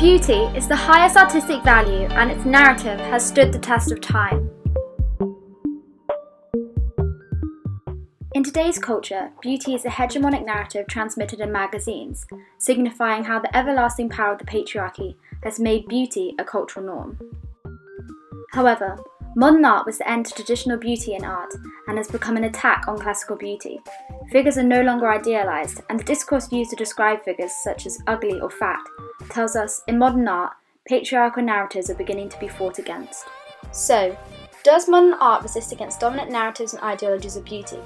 Beauty is the highest artistic value and its narrative has stood the test of time. In today's culture, beauty is a hegemonic narrative transmitted in magazines, signifying how the everlasting power of the patriarchy has made beauty a cultural norm. However, modern art was the end to traditional beauty in art and has become an attack on classical beauty. Figures are no longer idealised, and the discourse used to describe figures such as ugly or fat tells us, in modern art, patriarchal narratives are beginning to be fought against. So, does modern art resist against dominant narratives and ideologies of beauty?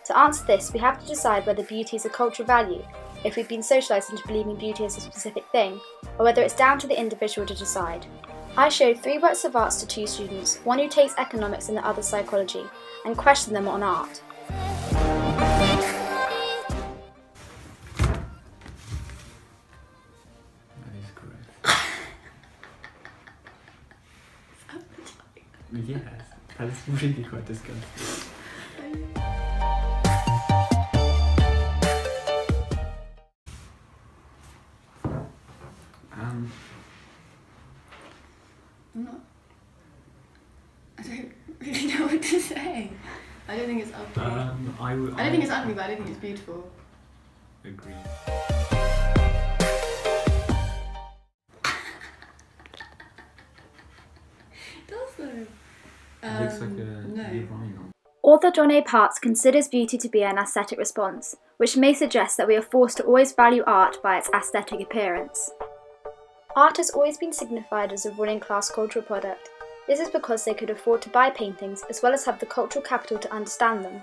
To answer this, we have to decide whether beauty is a cultural value, if we've been socialised into believing beauty is a specific thing, or whether it's down to the individual to decide. I showed 3 works of art to 2 students, one who takes economics and the other psychology, and questioned them on art. That is correct. Yes, that is really quite disgusting. I don't really know what to say. I don't think it's ugly. I don't think it's ugly, but I don't think it's beautiful. Agree. It does though. It looks like a urinal. Author John A. Parks considers beauty to be an aesthetic response, which may suggest that we are forced to always value art by its aesthetic appearance. Art has always been signified as a ruling class cultural product. This is because they could afford to buy paintings as well as have the cultural capital to understand them.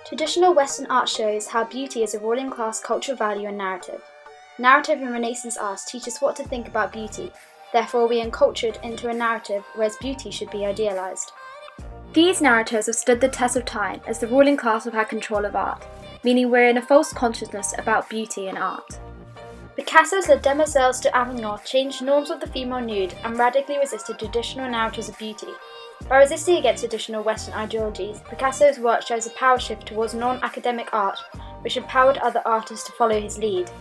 Traditional Western art shows how beauty is a ruling class cultural value and narrative. Narrative in Renaissance art teach us what to think about beauty, therefore we are encultured into a narrative whereas beauty should be idealised. These narratives have stood the test of time as the ruling class have had control of art, meaning we're in a false consciousness about beauty and art. Picasso's Les Demoiselles d'Avignon changed norms of the female nude and radically resisted traditional narratives of beauty. By resisting against traditional Western ideologies, Picasso's work shows a power shift towards non-academic art, which empowered other artists to follow his lead.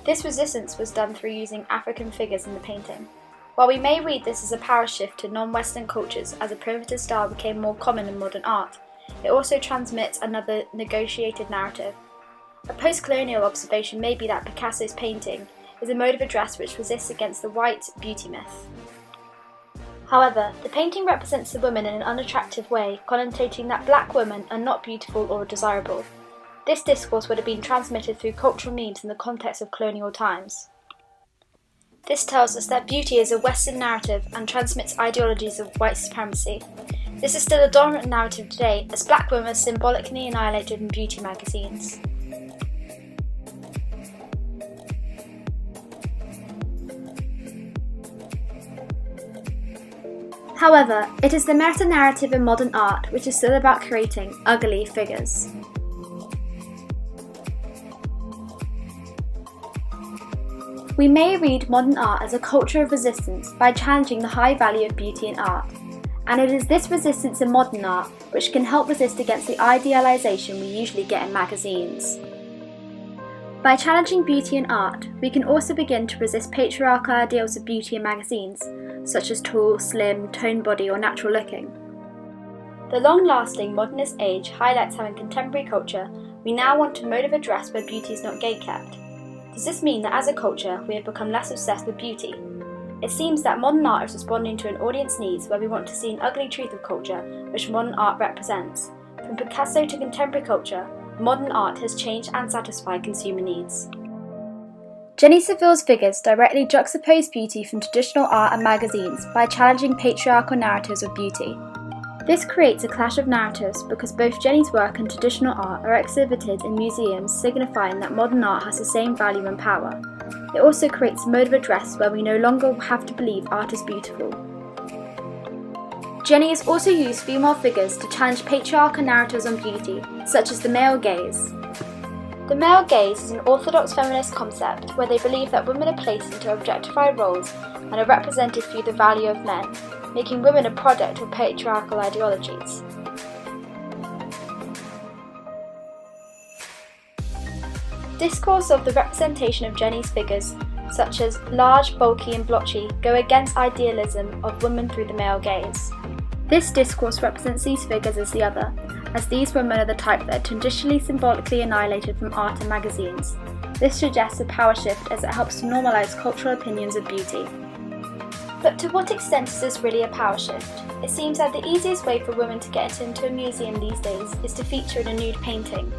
This resistance was done through using African figures in the painting. While we may read this as a power shift to non-Western cultures as a primitive style became more common in modern art, it also transmits another negotiated narrative. A post-colonial observation may be that Picasso's painting is a mode of address which resists against the white beauty myth. However, the painting represents the woman in an unattractive way, connotating that black women are not beautiful or desirable. This discourse would have been transmitted through cultural memes in the context of colonial times. This tells us that beauty is a Western narrative and transmits ideologies of white supremacy. This is still a dominant narrative today, as black women are symbolically annihilated in beauty magazines. However, it is the meta-narrative in modern art which is still about creating ugly figures. We may read modern art as a culture of resistance by challenging the high value of beauty in art, and it is this resistance in modern art which can help resist against the idealisation we usually get in magazines. By challenging beauty in art, we can also begin to resist patriarchal ideals of beauty in magazines, such as tall, slim, toned body or natural looking. The long-lasting modernist age highlights how in contemporary culture we now want a mode of address where beauty is not gate-kept. Does this mean that as a culture we have become less obsessed with beauty? It seems that modern art is responding to an audience needs where we want to see an ugly truth of culture which modern art represents. From Picasso to contemporary culture, modern art has changed and satisfied consumer needs. Jenny Saville's figures directly juxtapose beauty from traditional art and magazines by challenging patriarchal narratives of beauty. This creates a clash of narratives because both Jenny's work and traditional art are exhibited in museums, signifying that modern art has the same value and power. It also creates a mode of address where we no longer have to believe art is beautiful. Jenny has also used female figures to challenge patriarchal narratives on beauty, such as the male gaze. The male gaze is an orthodox feminist concept where they believe that women are placed into objectified roles and are represented through the value of men, making women a product of patriarchal ideologies. Discourse of the representation of Jenny's figures such as large, bulky and blotchy, go against idealism of women through the male gaze. This discourse represents these figures as the other, as these women are the type that are traditionally symbolically annihilated from art and magazines. This suggests a power shift as it helps to normalise cultural opinions of beauty. But to what extent is this really a power shift? It seems that the easiest way for women to get into a museum these days is to feature in a nude painting.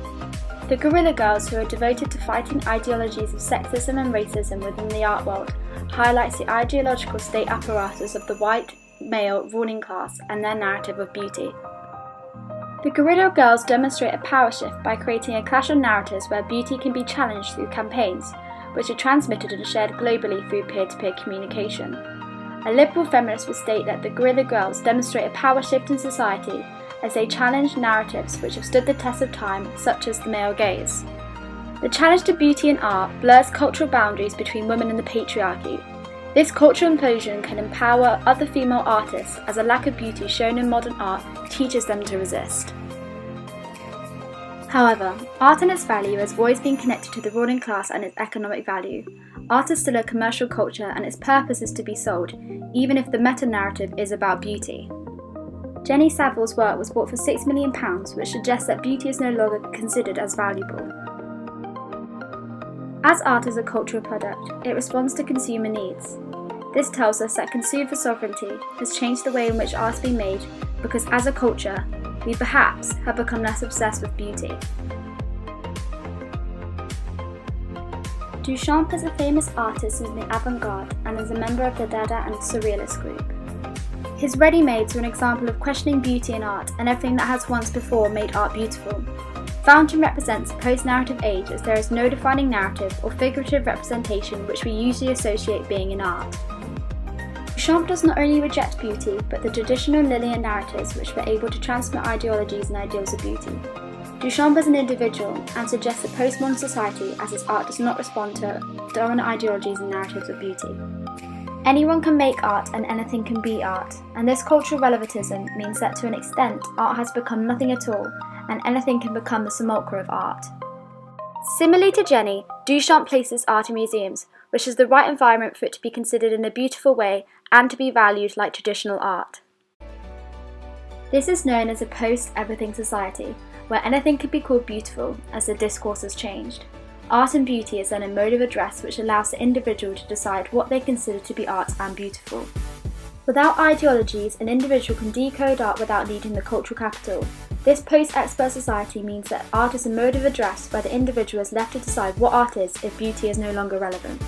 The Guerrilla Girls, who are devoted to fighting ideologies of sexism and racism within the art world, highlights the ideological state apparatus of the white, male, ruling class and their narrative of beauty. The Guerrilla Girls demonstrate a power shift by creating a clash of narratives where beauty can be challenged through campaigns, which are transmitted and shared globally through peer-to-peer communication. A liberal feminist would state that the Guerrilla Girls demonstrate a power shift in society as they challenge narratives which have stood the test of time, such as the male gaze. The challenge to beauty in art blurs cultural boundaries between women and the patriarchy. This cultural implosion can empower other female artists, as a lack of beauty shown in modern art teaches them to resist. However, art and its value has always been connected to the ruling class and its economic value. Art is still a commercial culture and its purpose is to be sold, even if the meta-narrative is about beauty. Jenny Saville's work was bought for £6 million, which suggests that beauty is no longer considered as valuable. As art is a cultural product, it responds to consumer needs. This tells us that consumer sovereignty has changed the way in which art is being made because as a culture, we perhaps have become less obsessed with beauty. Duchamp is a famous artist in the avant-garde and is a member of the Dada and Surrealist group. His ready-mades are an example of questioning beauty in art and everything that has once before made art beautiful. Fountain represents a post-narrative age as there is no defining narrative or figurative representation which we usually associate being in art. Duchamp does not only reject beauty, but the traditional linear narratives which were able to transmit ideologies and ideals of beauty. Duchamp is an individual and suggests a postmodern society as his art does not respond to dominant ideologies and narratives of beauty. Anyone can make art and anything can be art, and this cultural relativism means that to an extent art has become nothing at all, and anything can become the simulacra of art. Similarly to Jenny, Duchamp places art in museums, which is the right environment for it to be considered in a beautiful way and to be valued like traditional art. This is known as a post-everything society, where anything can be called beautiful as the discourse has changed. Art and beauty is then a mode of address which allows the individual to decide what they consider to be art and beautiful. Without ideologies, an individual can decode art without needing the cultural capital. This post-expert society means that art is a mode of address where the individual is left to decide what art is if beauty is no longer relevant.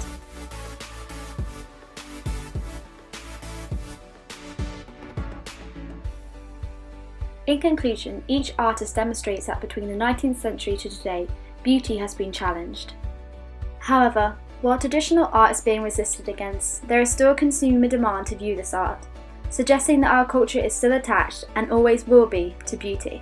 In conclusion, each artist demonstrates that between the 19th century to today, beauty has been challenged. However, while traditional art is being resisted against, there is still a consumer demand to view this art, suggesting that our culture is still attached, and always will be, to beauty.